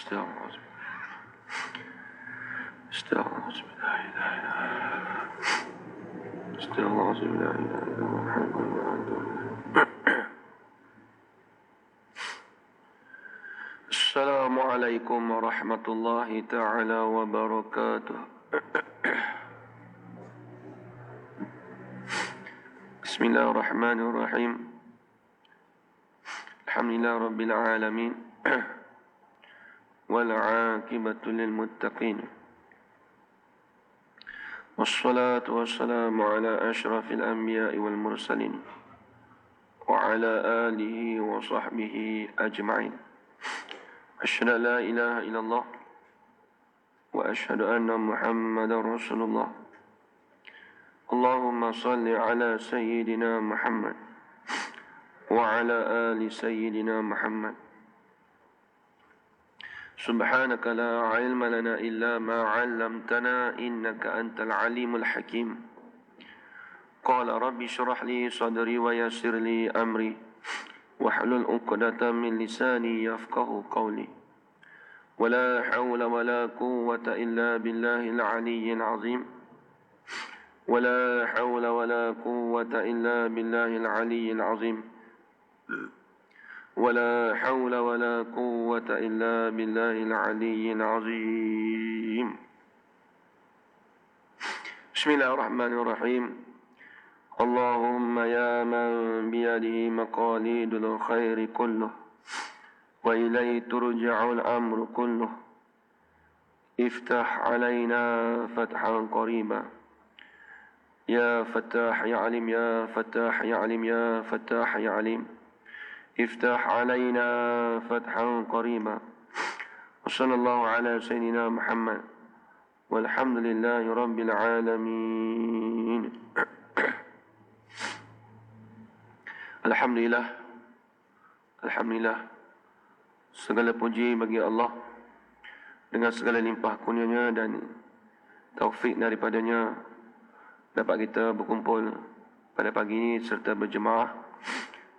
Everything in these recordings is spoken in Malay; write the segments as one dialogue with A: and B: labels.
A: استغفر استغفر لا إله إلا الله استغفر لا إله إلا الله الحمد لله. السلام عليكم ورحمة الله تعالى وبركاته. بسم الله الرحمن الرحيم. الحمد لله رب العالمين والعاقبة للمتقين والصلاة والسلام على أشرف الأنبياء والمرسلين وعلى آله وصحبه أجمعين. أشهد أن لا إله إلا الله وأشهد أن محمدا رسول الله. اللهم صل على سيدنا محمد وعلى آل سيدنا محمد. سبحانك لا علم لنا إلا ما علمتنا إنك أنت العليم الحكيم. قال رب اشرح لي صدري ويسر لي أمري واحلل عقدة من لساني يفقه قولي. ولا حول ولا قوة إلا بالله العلي العظيم. ولا حول ولا قوة إلا بالله العلي العظيم. ولا حول ولا قوة إلا بالله العلي العظيم. بسم الله الرحمن الرحيم. اللهم يا من بيده مقاليد الخير كله وإليه ترجع الأمر كله افتح علينا فتحا قريبا. يا فتاح يا عليم يا فتاح يا عليم يا فتاح يا عليم افتح علينا فتحا قريبا. وصلى الله على سيدنا محمد والحمد لله رب العالمين. Alhamdulillah, Alhamdulillah, segala puji bagi Allah dengan segala limpah kurnianya dan taufik daripadanya dapat kita berkumpul pada pagi ini serta berjemaah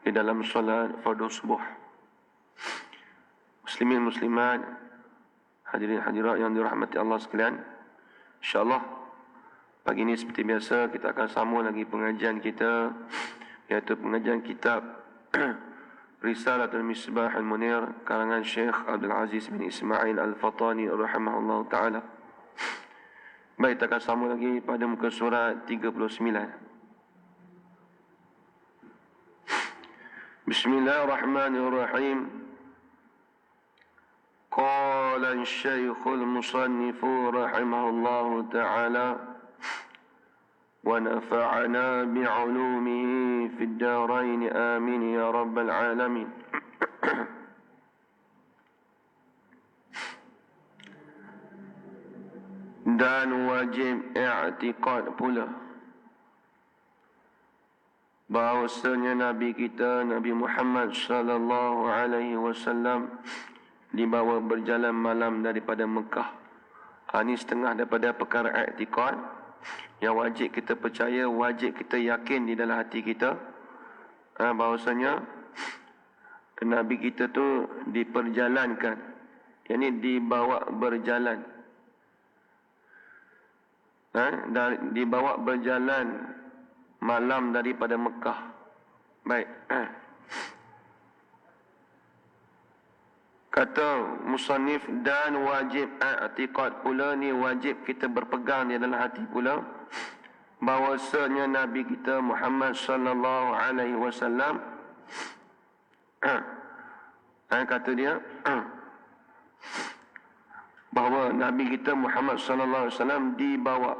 A: di dalam solat fardu subuh. Muslimin muslimat, hadirin hadirat yang dirahmati Allah sekalian, insya-Allah pagi ini seperti biasa kita akan sambung lagi pengajian kita, iaitu pengajian kitab Risalatul Misbah Al-Munir karangan Syekh Abdul Aziz bin Ismail Al-Fatani rahimahullah ta'ala. Baik, kita akan sambung lagi pada muka surat 39. Bismillahirrahmanirrahim. Qala Syekhul Musannif rahimahullah ta'ala wa nafa'ana bi'ulumihi fid darain amin ya rabbal alamin. Dan wajib i'tiqad pula bahawasanya Nabi kita Nabi Muhammad sallallahu alaihi wasallam dibawa berjalan malam daripada Mekah. Ini setengah daripada perkara i'tiqad yang wajib kita percaya, wajib kita yakin di dalam hati kita bahawasanya Nabi kita tu diperjalankan, yakni dibawa berjalan, dibawa berjalan malam daripada Mekah. Baik. Kata musannif, dan wajib i'tiqad pula, ni wajib kita berpegang di dalam hati pula bahawasanya Nabi kita Muhammad sallallahu alaihi wasallam kata dia bahawa Nabi kita Muhammad sallallahu alaihi wasallam dibawa.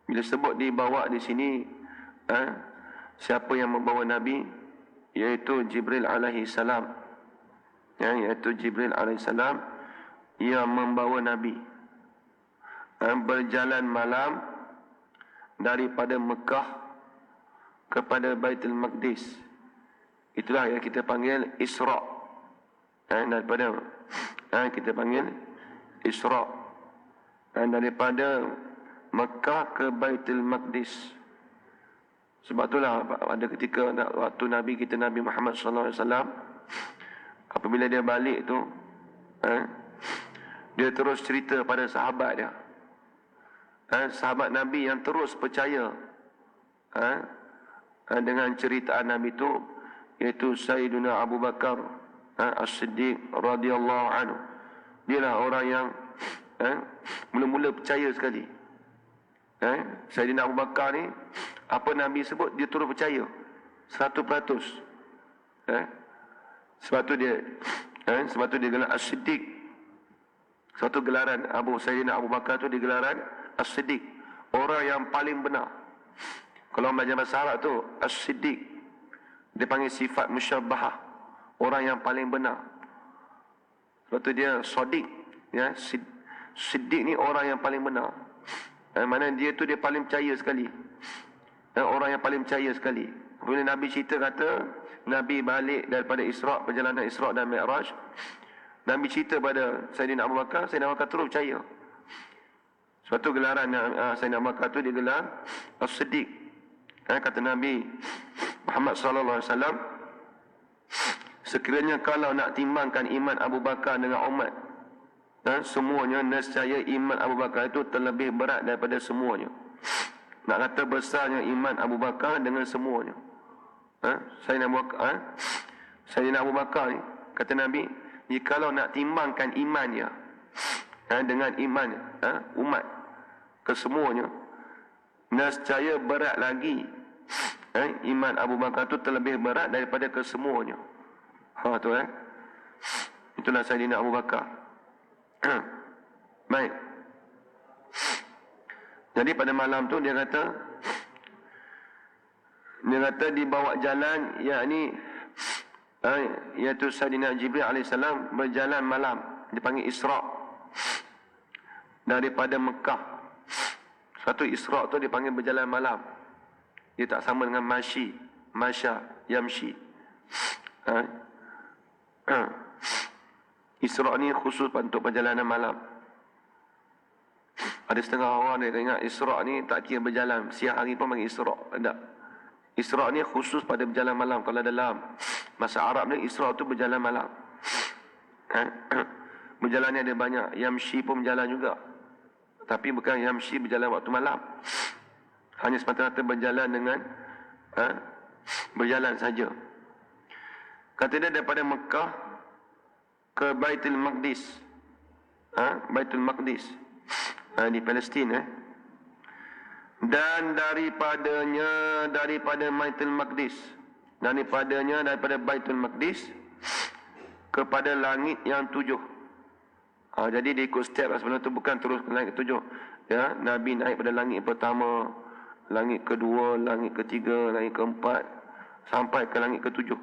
A: Bila sebut dibawa di sini, siapa yang membawa Nabi? Iaitu Jibril alaihi salam. Iaitu Jibril alaihi salam yang membawa Nabi berjalan malam daripada Mekah kepada Baitul Maqdis. Itulah yang kita panggil Isra. Daripada kita panggil Isra. Daripada Mekah ke Baitul Maqdis. Sebab itulah pada ketika waktu Nabi kita Nabi Muhammad sallallahu alaihi wasallam apabila dia balik tu, Dia terus cerita pada sahabat dia. Sahabat Nabi yang terus percaya dengan ceritaan Nabi itu, iaitu Sayyidina Abu Bakar As-Siddiq radhiyallahu anhu. Dialah orang yang mula-mula percaya sekali. Sayyidina Abu Bakar ni, apa Nabi sebut dia terus percaya 100%. Sebab tu dia gelar As-Siddiq. Satu gelaran Sayyidina Abu Bakar tu digelaran As-Siddiq, orang yang paling benar. Kalau belajar bahasa Arab tu As-Siddiq dia panggil sifat musyabbahah, orang yang paling benar. Sebab tu dia Shadiq, Siddiq ni orang yang paling benar. Mana dia tu dia paling percaya sekali, orang yang paling percaya sekali. Bila Nabi cerita kata Nabi balik daripada perjalanan Isra' dan Mi'raj, Nabi cerita pada Sayyidina Abu Bakar, Sayyidina Abu Bakar terus percaya. Sebab tu gelaran Sayyidina Abu Bakar tu dia gelar As-Siddiq. Kata Nabi Muhammad sallallahu alaihi wasallam, sekiranya kalau nak timbangkan iman Abu Bakar dengan umat, semuanya, nescaya iman Abu Bakar itu terlebih berat daripada semuanya. Nak kata besarnya iman Abu Bakar dengan semuanya. Sayyidina Abu Bakar ni, kata Nabi, jikalau nak timbangkan imannya dengan iman umat kesemuanya, nescaya berat lagi iman Abu Bakar itu terlebih berat daripada kesemuanya. Itulah Sayyidina Abu Bakar. Baik. Jadi pada malam tu dia kata dibawa jalan, iaitu Sayyidina Jibril alaihissalam berjalan malam, dipanggil Isra' daripada Mekah. Satu Isra' tu dipanggil berjalan malam. Dia tak sama dengan Masya, Yamshi. Isra' ni khusus untuk perjalanan malam. Ada setengah orang dia ingat Isra' ni tak kira berjalan, siang hari pun panggil Isra'. Tak. Isra' ni khusus pada berjalan malam. Kalau dalam masa Arab ni, Isra' tu berjalan malam. Berjalan ni ada banyak. Yamshi pun berjalan juga, tapi bukan Yamshi berjalan waktu malam. Hanya semata-mata berjalan dengan berjalan saja. Kata dia daripada Mekah ke Baitul Maqdis. Baitul Maqdis di Palestin. Dan daripada Baitul Maqdis kepada langit yang 7. Jadi dia ikut step sebelum tu, bukan terus ke langit 7. Nabi naik pada langit pertama, langit kedua, langit ketiga, langit keempat, sampai ke langit ke-7.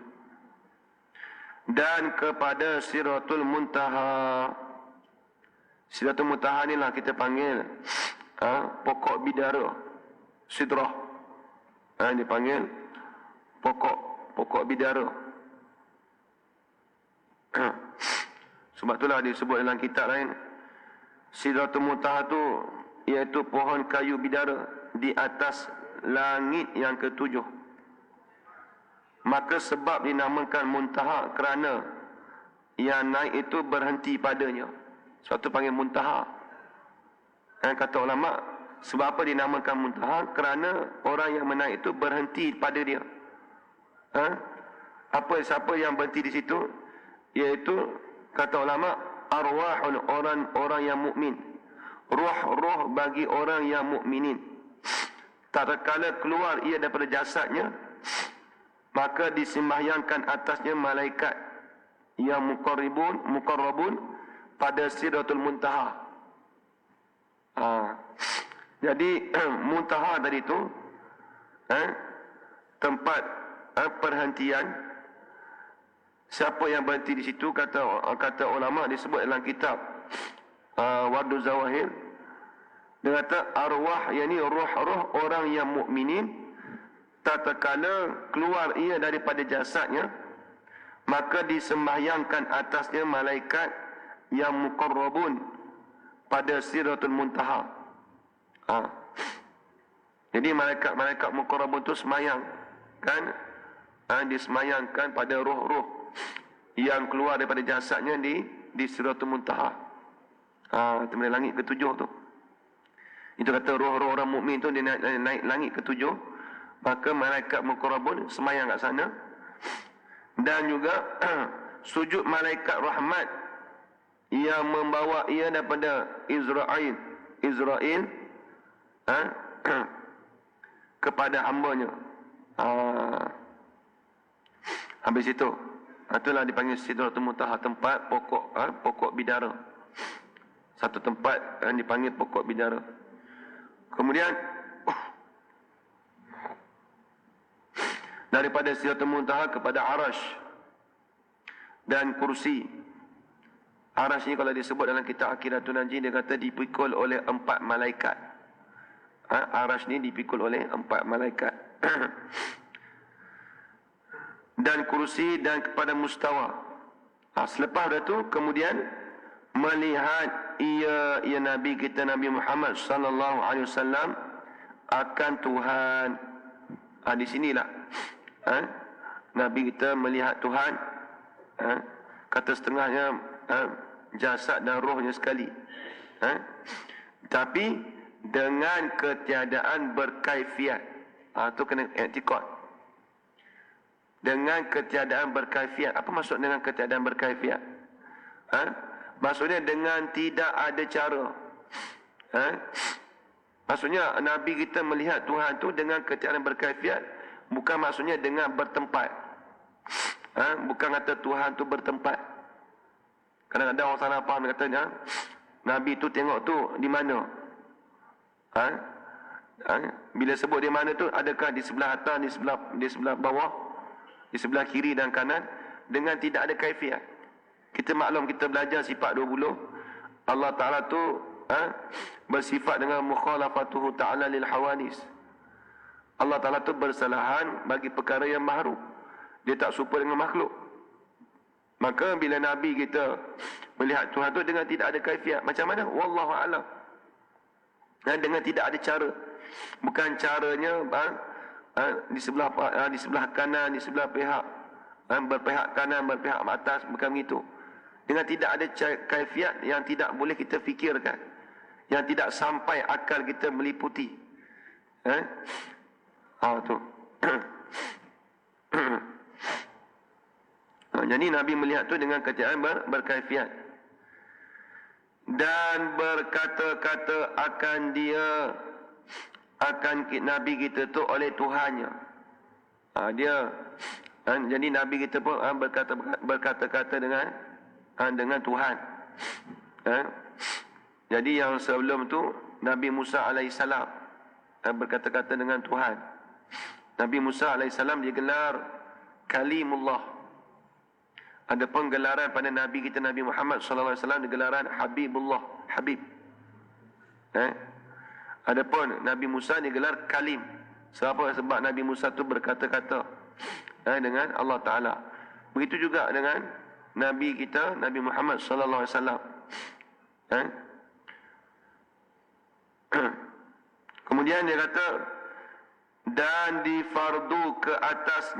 A: Dan kepada Siratul Muntaha. Siratul Muntaha ni lah kita panggil pokok bidara, sidrah. Dipanggil pokok bidara. Sebab itulah disebut dalam kitab lain, Sidratul Muntaha tu iaitu pohon kayu bidara di atas langit yang ke-7. Maka sebab dinamakan Muntaha kerana yang naik itu berhenti padanya. Sebab tu panggil Muntaha. Kata ulama, sebab apa dinamakan Muntaha? Kerana orang yang menaik itu berhenti pada dia. Siapa yang berhenti di situ? Iaitu, kata ulama, arwahun, orang yang mukmin. Ruh bagi orang yang mukminin. Tatkala keluar ia daripada jasadnya, maka disembahyangkan atasnya malaikat yang muqarrabun pada Sidratul Muntaha. Jadi Muntaha tadi tu tempat perhentian. Siapa yang berhenti di situ, kata ulama, disebut dalam kitab Wardu Zawahir. Dia kata arwah, yakni roh-roh orang yang mukminin, tatkala keluar ia daripada jasadnya, maka disembahyangkan atasnya malaikat yang muqarrabun pada Sidratul Muntaha. Jadi malaikat muqarrabun tu semayang, kan? Disemayangkan pada roh-roh yang keluar daripada jasadnya di di Sidratul Muntaha. Temen langit ketujuh tu. Itu kata roh-roh orang mukmin tu dia naik langit ketujuh, maka malaikat muqarrabun semayang kat sana. Dan juga sujud malaikat rahmat yang membawa ia daripada Israel kepada hambanya. Habis itu, itulah dipanggil Sidratul Muntaha, tempat pokok bidara. Satu tempat yang dipanggil pokok bidara. Kemudian daripada Sidratul Muntaha kepada Arash dan kursi. Arash ni kalau disebut dalam kitab Aqidatun Najih, dia kata dipikul oleh 4 malaikat. Arash ni dipikul oleh 4 malaikat. Dan kursi dan kepada mustawa. Selepas itu kemudian melihat ia Nabi kita Nabi Muhammad sallallahu alaihi wasallam akan Tuhan. Di sinilah Nabi kita melihat Tuhan. Kata setengahnya jasad dan rohnya sekali. Tapi dengan ketiadaan berkaifiat. Itu kena i'tiqad. Dengan ketiadaan berkaifiat. Apa maksud dengan ketiadaan berkaifiat? Maksudnya dengan tidak ada cara. Maksudnya Nabi kita melihat Tuhan tu dengan ketiadaan berkaifiat. Bukan maksudnya dengan bertempat. Bukan kata Tuhan tu bertempat. Kadang-kadang orang salah faham katanya Nabi tu tengok tu di mana? Bila sebut di mana tu, adakah di sebelah atas, di sebelah bawah, di sebelah kiri dan kanan, dengan tidak ada kaifiat. Kita maklum, kita belajar sifat 20. Allah Ta'ala tu bersifat dengan mukhalafatuhu ta'ala lil hawadis. Allah Ta'ala tu bersalahan bagi perkara yang mahrum. Dia tak serupa dengan makhluk. Maka bila Nabi kita melihat Tuhan tu dengan tidak ada kaifiat, macam mana? Wallahu a'lam. Dengan tidak ada cara. Bukan caranya di sebelah kanan, di sebelah pihak, berpihak kanan, berpihak atas, bukan begitu. Dengan tidak ada kaifiat yang tidak boleh kita fikirkan, yang tidak sampai akal kita meliputi. Tu. Jadi Nabi melihat tu dengan ketiadaan berkaifiat. Dan berkata-kata akan Nabi kita tu oleh Tuhannya. Jadi Nabi kita pun berkata-kata dengan Tuhan. Jadi yang sebelum tu Nabi Musa alaihissalam berkata-kata dengan Tuhan. Nabi Musa alaihissalam digelar Kalimullah. Ada penggelaran pada Nabi kita Nabi Muhammad sallallahu alaihi wasallam digelaran Habibullah, Habib. Adapun Nabi Musa digelar Kalim. Sebab Nabi Musa tu berkata-kata dengan Allah Taala. Begitu juga dengan Nabi kita Nabi Muhammad sallallahu alaihi wasallam. Kemudian dia kata, dan difardu ke atas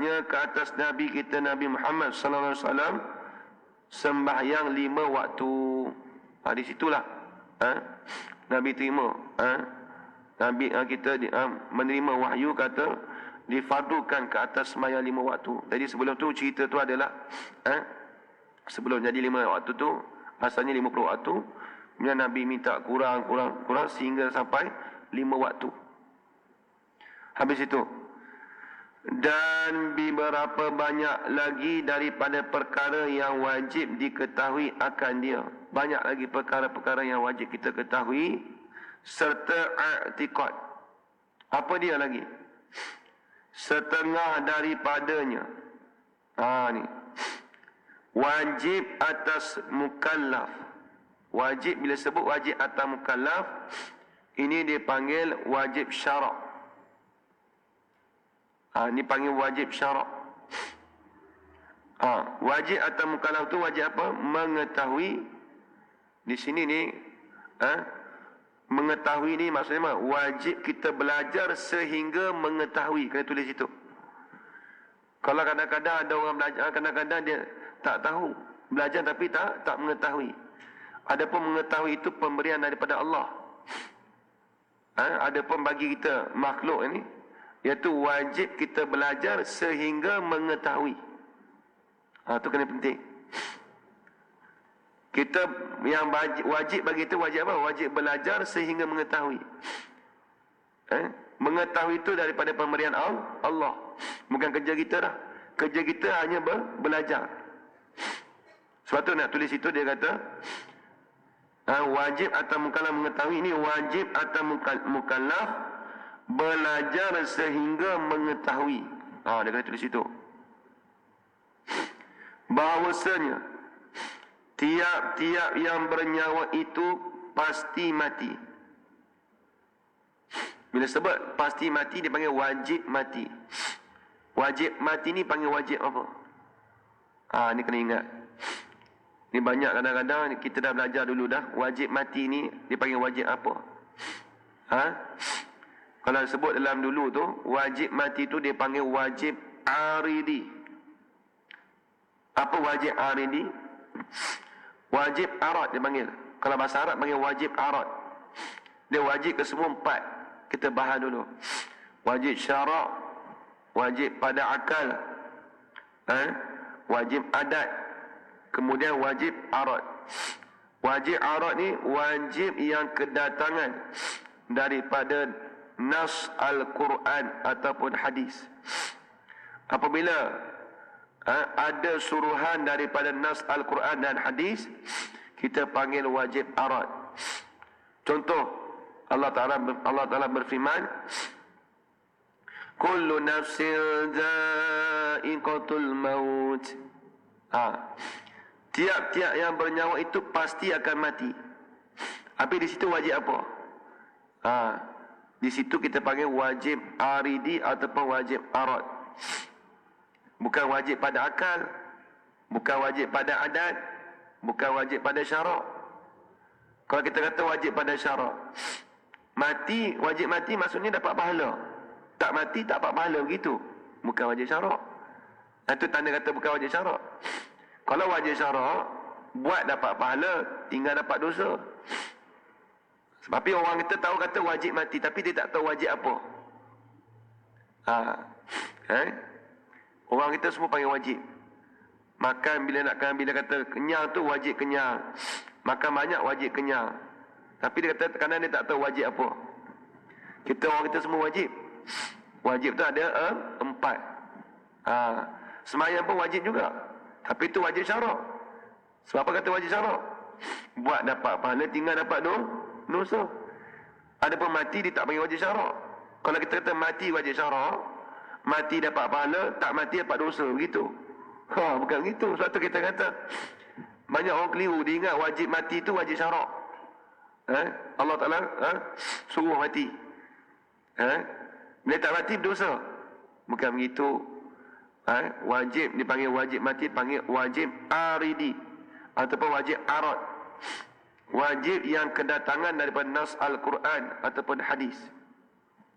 A: Nabi kita Nabi Muhammad sallallahu alaihi wasallam sembahyang 5 waktu. Di situlah Nabi terima. Nabi kita menerima wahyu, kata difardukan ke atas sembahyang 5 waktu. Jadi sebelum tu cerita tu adalah sebelum jadi 5 waktu tu asalnya 50 waktu. Kemudian Nabi minta kurang sehingga sampai 5 waktu. Habis itu, dan beberapa banyak lagi daripada perkara yang wajib diketahui akan dia. Banyak lagi perkara-perkara yang wajib kita ketahui serta i'tiqad. Apa dia lagi? Setengah daripadanya. Ni. Wajib atas mukallaf. Wajib, bila sebut wajib atas mukallaf, ini dipanggil wajib syarak. Ini panggil wajib syarak. Wajib atas mukallaf tu wajib apa? Mengetahui. Di sini ni mengetahui ni maksudnya wajib kita belajar sehingga mengetahui. Kena tulis itu. Kalau kadang-kadang ada orang belajar, kadang-kadang dia tak tahu. belajar tapi tak mengetahui. Adapun mengetahui itu pemberian daripada Allah. Adapun bagi kita makhluk ini, iaitu wajib kita belajar sehingga mengetahui. Itu kena penting. Kita yang wajib bagi kita wajib apa? Wajib belajar sehingga mengetahui. Mengetahui itu daripada pemberian Allah. Bukan kerja kita dah. Kerja kita hanya belajar. Sebab tu nak tulis itu dia kata, wajib atau mukallaf mengetahui, ini wajib atau mukallaf belajar sehingga mengetahui. Dia kata tulis itu. Bahawasanya tiap-tiap yang bernyawa itu pasti mati. Bila sebut pasti mati, dia panggil wajib mati. Wajib mati ni panggil wajib apa? Ni kena ingat. Ni banyak kadang-kadang kita dah belajar dulu dah. Wajib mati ni dipanggil wajib apa? Kalau sebut dalam dulu tu, wajib mati tu dia panggil wajib aridi. Apa wajib aridi? Wajib arad dia panggil. Kalau bahasa Arab panggil wajib arad. Dia wajib ke semua 4. Kita bahas dulu. Wajib syarak, wajib pada akal, wajib adat, kemudian wajib arad. Wajib arad ni wajib yang kedatangan daripada nas Al-Quran ataupun hadis. Apabila ada suruhan daripada nas Al-Quran dan hadis, kita panggil wajib arad. Contoh, Allah Ta'ala berfirman, kullu nafsin dha'iqatul maut. Tiap-tiap yang bernyawa itu pasti akan mati. Tapi di situ wajib apa? Di situ kita panggil wajib aridi ataupun wajib arad. Bukan wajib pada akal, bukan wajib pada adat, bukan wajib pada syarak. Kalau kita kata wajib pada syarak, mati, wajib mati maksudnya dapat pahala. Tak mati tak dapat pahala, begitu. Bukan wajib syarak. Itu tanda kata bukan wajib syarak. Kalau wajib syarak, buat dapat pahala, tinggal dapat dosa. Sebab orang kita tahu kata wajib mati, tapi dia tak tahu wajib apa. Orang kita semua panggil wajib. Makan bila kata kenyang tu wajib kenyang. Makan banyak wajib kenyang. Tapi dia kata kerana dia tak tahu wajib apa. Orang kita semua wajib. Wajib tu ada 4. Sembahyang pun wajib juga. Tapi itu wajib syarak. Sebab apa kata wajib syarak? Buat dapat pahala, tinggal dapat dosa. Ada pun mati dia tak panggil wajib syarak. Kalau kita kata mati wajib syarak, mati dapat pahala, tak mati dapat dosa, begitu. Bukan begitu. Sebab tu kita kata banyak orang keliru, dia ingat wajib mati itu wajib syarak. Allah Ta'ala suruh mati. Bila tak mati berdosa. Bukan begitu. Wajib dipanggil wajib mati, panggil wajib aridi ataupun wajib arad. Wajib yang kedatangan daripada nas Al-Quran ataupun hadis.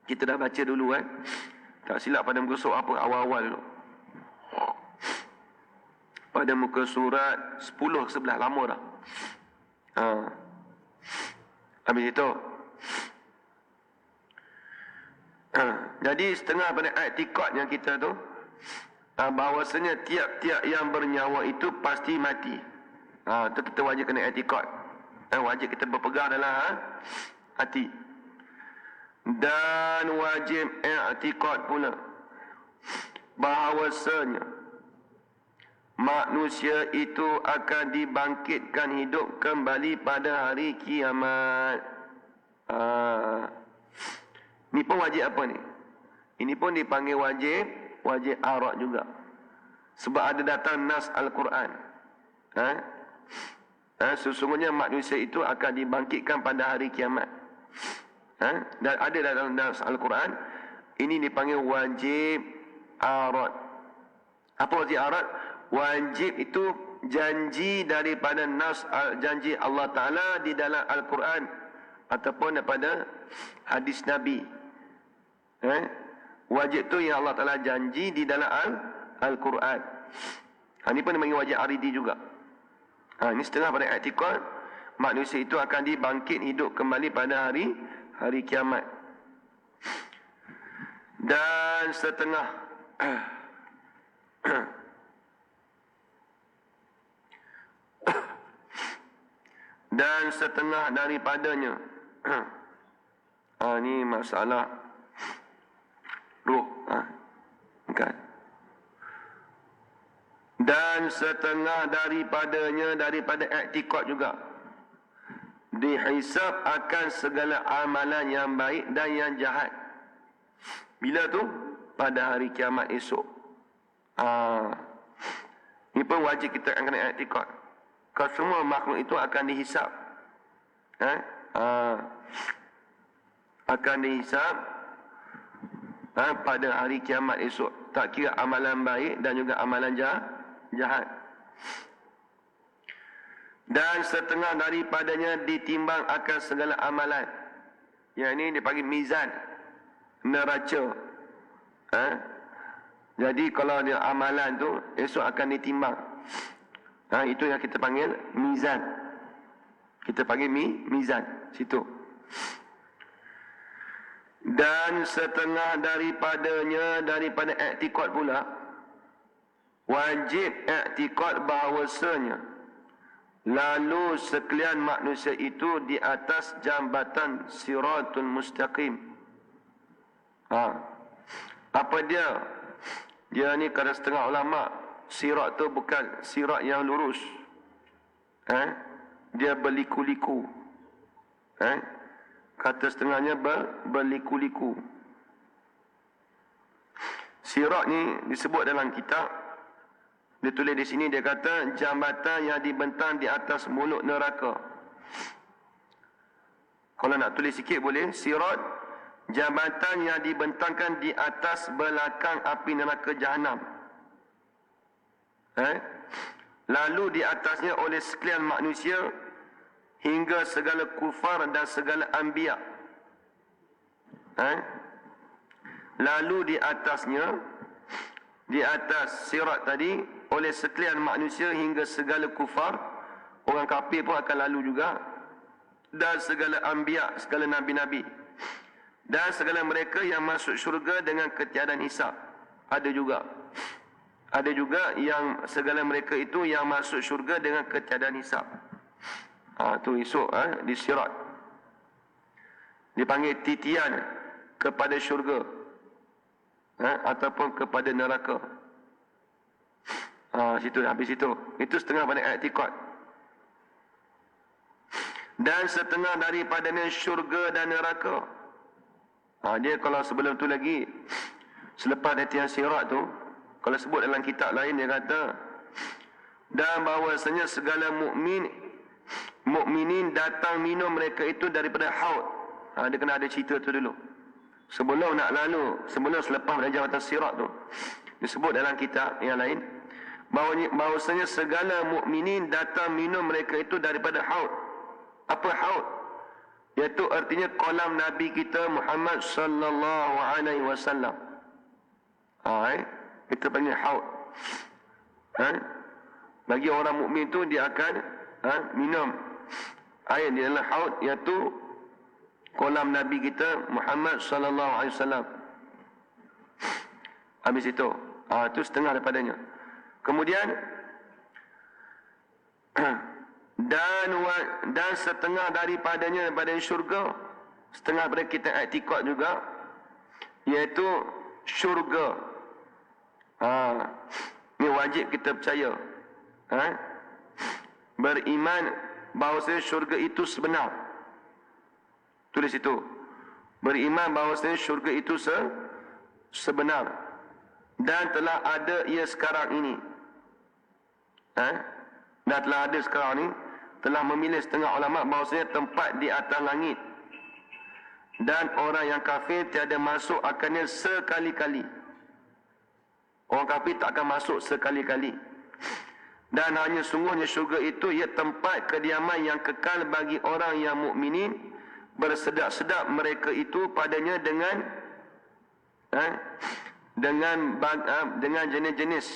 A: Kita dah baca dulu tak silap pada muka surat apa awal-awal dulu. Pada muka surat 10 ke 11, lama dah. Habis itu. Jadi setengah pada i'tiqad yang kita tu, bahawasanya tiap-tiap yang bernyawa itu pasti mati. Itu kita wajib kena i'tiqad. Wajib kita berpegang dalam hati. Dan wajib i'tiqad pula bahawasanya manusia itu akan dibangkitkan hidup kembali pada hari kiamat. Ini pun wajib apa ni? Ini pun dipanggil wajib arad juga. Sebab ada datang nas Al-Quran. Sesungguhnya manusia itu akan dibangkitkan pada hari kiamat. Dan ada dalam nas Al-Quran. Ini dipanggil wajib arad. Apa wajib arad? Wajib itu janji daripada nas, janji Allah Ta'ala di dalam Al-Quran ataupun daripada hadis Nabi. Wajib tu yang Allah Ta'ala janji di dalam Al-Quran. Ini pun dipanggil wajib aridi juga. Ini setengah pada i'tiqad manusia itu akan dibangkit hidup kembali pada hari kiamat. Dan setengah dan setengah daripadanya ini masalah ruh, bukan. Dan setengah daripadanya daripada i'tiqad juga dihisab akan segala amalan yang baik dan yang jahat. Bila tu? Pada hari kiamat esok. Ini pun wajib kita akan kena i'tiqad. Kalau semua makhluk itu akan dihisab. Akan dihisab pada hari kiamat esok. Tak kira amalan baik dan juga amalan jahat. Dan setengah daripadanya ditimbang akan segala amalan. Yang ini dipanggil mizan, neraca. Jadi kalau dia amalan tu esok akan ditimbang. Itu yang kita panggil mizan. Kita panggil mizan situ. Dan setengah daripadanya daripada i'tiqad pula wajib i'tiqad bahawasanya lalu sekalian manusia itu di atas jambatan siratul mustaqim. Apa dia? Dia ni kata setengah ulama, sirat tu bukan sirat yang lurus. Dia berliku-liku. Kata setengahnya berliku-liku. Sirat ni disebut dalam kitab. Dia tulis di sini, dia kata jambatan yang dibentang di atas mulut neraka. Kalau nak tulis sikit boleh. Sirat, jambatan yang dibentangkan di atas belakang api neraka Jahanam. Lalu di atasnya oleh sekalian manusia hingga segala kufar dan segala anbiya. Lalu di atasnya, di atas sirat tadi, oleh sekalian manusia hingga segala kufar, orang kafir pun akan lalu juga, dan segala anbiya, segala nabi-nabi, dan segala mereka yang masuk syurga dengan ketiadaan hisab. Ada juga yang segala mereka itu yang masuk syurga dengan ketiadaan hisab. Tu esok di sirat dipanggil titian kepada syurga ataupun kepada neraka. Situ, habis itu. Itu setengah pada i'tiqad. Dan setengah daripadanya syurga dan neraka. Dia kalau sebelum tu lagi, selepas latihan sirat tu, kalau sebut dalam kitab lain dia kata, dan bahawasanya segala mukminin datang minum mereka itu daripada haud. Dia kena ada cerita tu dulu. Sebelum selepas belajar atas sirat tu, disebut dalam kitab yang lain, bahawasanya segala mukminin datang minum mereka itu daripada haud. Apa haud? Iaitu artinya kolam Nabi kita Muhammad sallallahu alaihi wasallam. Kita panggil haud. Bagi orang mukmin tu dia akan minum air di dalam haud, iaitu kolam Nabi kita Muhammad sallallahu alaihi wasallam. Habis itu, itu setengah daripadanya. Kemudian dan setengah daripadanya daripada syurga, setengah daripada kita i'tiqad juga, iaitu syurga. Ini wajib kita percaya. Beriman bahawasanya syurga itu sebenar. Tulis itu. Beriman bahawasanya syurga itu sebenar. Dan telah ada ia sekarang ini. Dan telah ada sekarang ini, telah memilih setengah ulama bahawasanya tempat di atas langit. Dan orang yang kafir tiada masuk akannya sekali-kali. Orang kafir tak akan masuk sekali-kali. Dan hanya sungguhnya syurga itu ia tempat kediaman yang kekal bagi orang yang mukminin, bersedap-sedap mereka itu padanya dengan jenis-jenis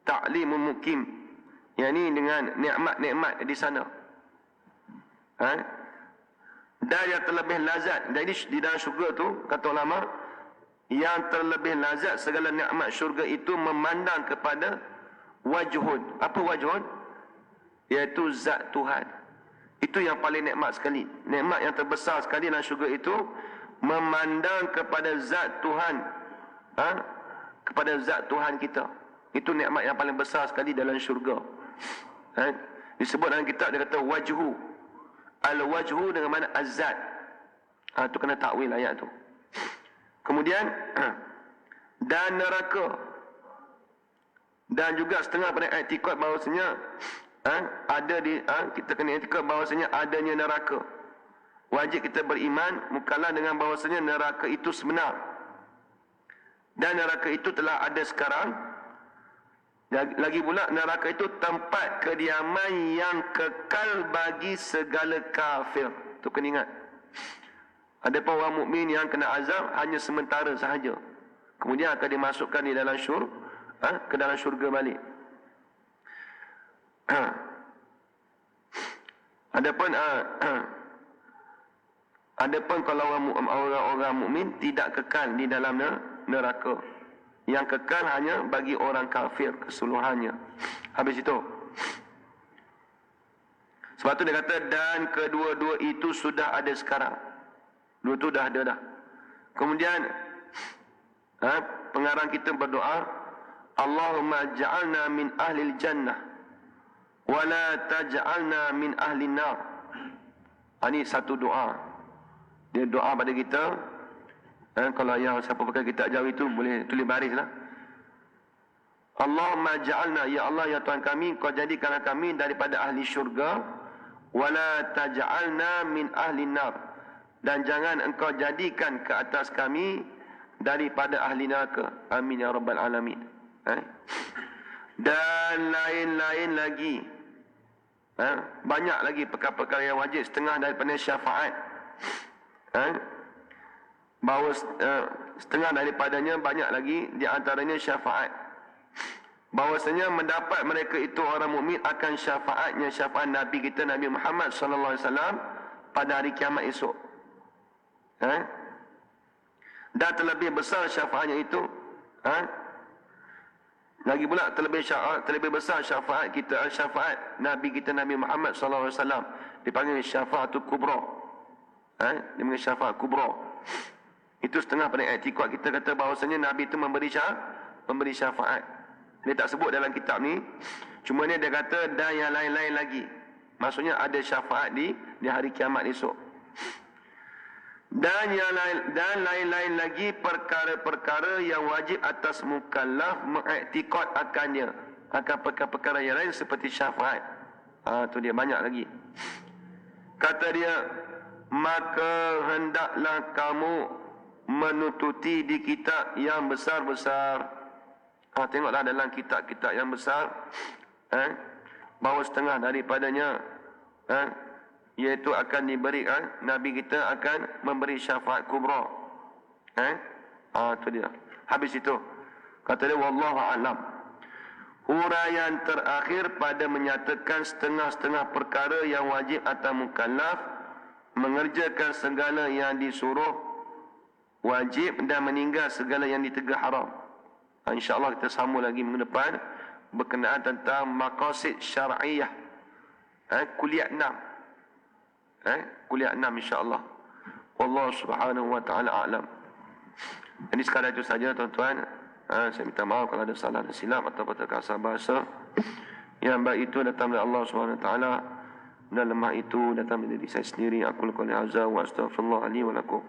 A: ta'limul mukim, Yang ni dengan nikmat-nikmat di sana. Dan yang terlebih lazat. Jadi di dalam syurga tu, kata ulama, yang terlebih lazat segala nikmat syurga itu memandang kepada wajhun. Apa wajhun? Iaitu zat Tuhan. Itu yang paling nikmat sekali. Nikmat yang terbesar sekali dalam syurga itu memandang kepada zat Tuhan. Kepada zat Tuhan kita. Itu nikmat yang paling besar sekali dalam syurga. Disebut dalam kitab, dia kata wajhu. Al-wajhu dengan mana az-zat. Tu kena takwil ayat tu. Kemudian dan neraka. Dan juga setengah pada i'tikad bahawasanya kita kena i'tikad bahawasanya adanya neraka. Wajib kita beriman mukallaf dengan bahawasanya neraka itu sebenar. Dan neraka itu telah ada sekarang. Lagi pula neraka itu tempat kediaman yang kekal bagi segala kafir. Tu kena ingat. Ada pun orang mukmin yang kena azab hanya sementara sahaja. Kemudian akan dimasukkan di dalam ke dalam syurga balik. Adapun kalau orang mukmin tidak kekal di dalam neraka. Yang kekal hanya bagi orang kafir keseluruhannya. Habis itu. Sebab tu dia kata, dan kedua-dua itu sudah ada sekarang. Dua tu dah ada dah. Kemudian pengarang kita berdoa, Allahumma ja'alna min ahlil jannah wa la taj'alna min ahlin nar. Ini satu doa. Dia doa pada kita. Kalau yang siapa pakai kitab Jawi itu boleh tulis baris lah. Allahumma ja'alna, ya Allah ya Tuhan kami, kau jadikanlah kami daripada ahli syurga, wala taj'alna min ahli nar, dan jangan engkau jadikan ke atas kami daripada ahli neraka. Amin ya rabbal alamin. Dan lain-lain lagi. Banyak lagi perkara-perkara yang wajib, setengah daripada syafaat. Bahawa setengah daripadanya banyak lagi, di antaranya syafaat. Bahawasanya mendapat mereka itu orang mukmin akan syafaatnya, syafaat Nabi kita Nabi Muhammad sallallahu alaihi wasallam pada hari kiamat esok. Dan terlebih besar syafaatnya itu, lagi pula terlebih besar syafaat kita, syafaat Nabi kita Nabi Muhammad sallallahu alaihi wasallam dipanggil syafaatul kubra. Dipanggil syafaat kubra. Itu setengah pada i'tikad kita kata bahawasanya Nabi itu memberi syafaat. Dia tak sebut dalam kitab ni. Cuma ni dia kata dan yang lain-lain lagi. Maksudnya ada syafaat di hari kiamat esok. Dan lain-lain lagi perkara-perkara yang wajib atas mukallaf mengiktikad akannya. Akan perkara-perkara yang lain seperti syafaat. Tu dia banyak lagi. Kata dia, maka hendaklah kamu menututi di kitab yang besar-besar. Tengoklah dalam kitab-kitab yang besar, bahawa setengah daripadanya iaitu akan diberi, Nabi kita akan memberi syafaat kubra. Itu dia. Habis itu kata dia, wallahu a'lam. Huraian terakhir pada menyatakan setengah-setengah perkara yang wajib atas mukallaf mengerjakan segala yang disuruh wajib dan meninggal segala yang ditegah haram. InsyaAllah kita sambung lagi minggu depan berkenaan tentang maqasid syar'iyah. Kuliah 6. Kuliah 6 insyaAllah. Wallahu subhanahu wa ta'ala a'lam. Jadi sekadar itu saja tuan-tuan. Saya minta maaf kalau ada salah dan silap atau perkasa bahasa. Yang baik itu datang dari Allah subhanahu wa ta'ala, dan lemah itu datang dari diri saya sendiri. Aku lakukan hadza wa astaghfirullah li wa lakum.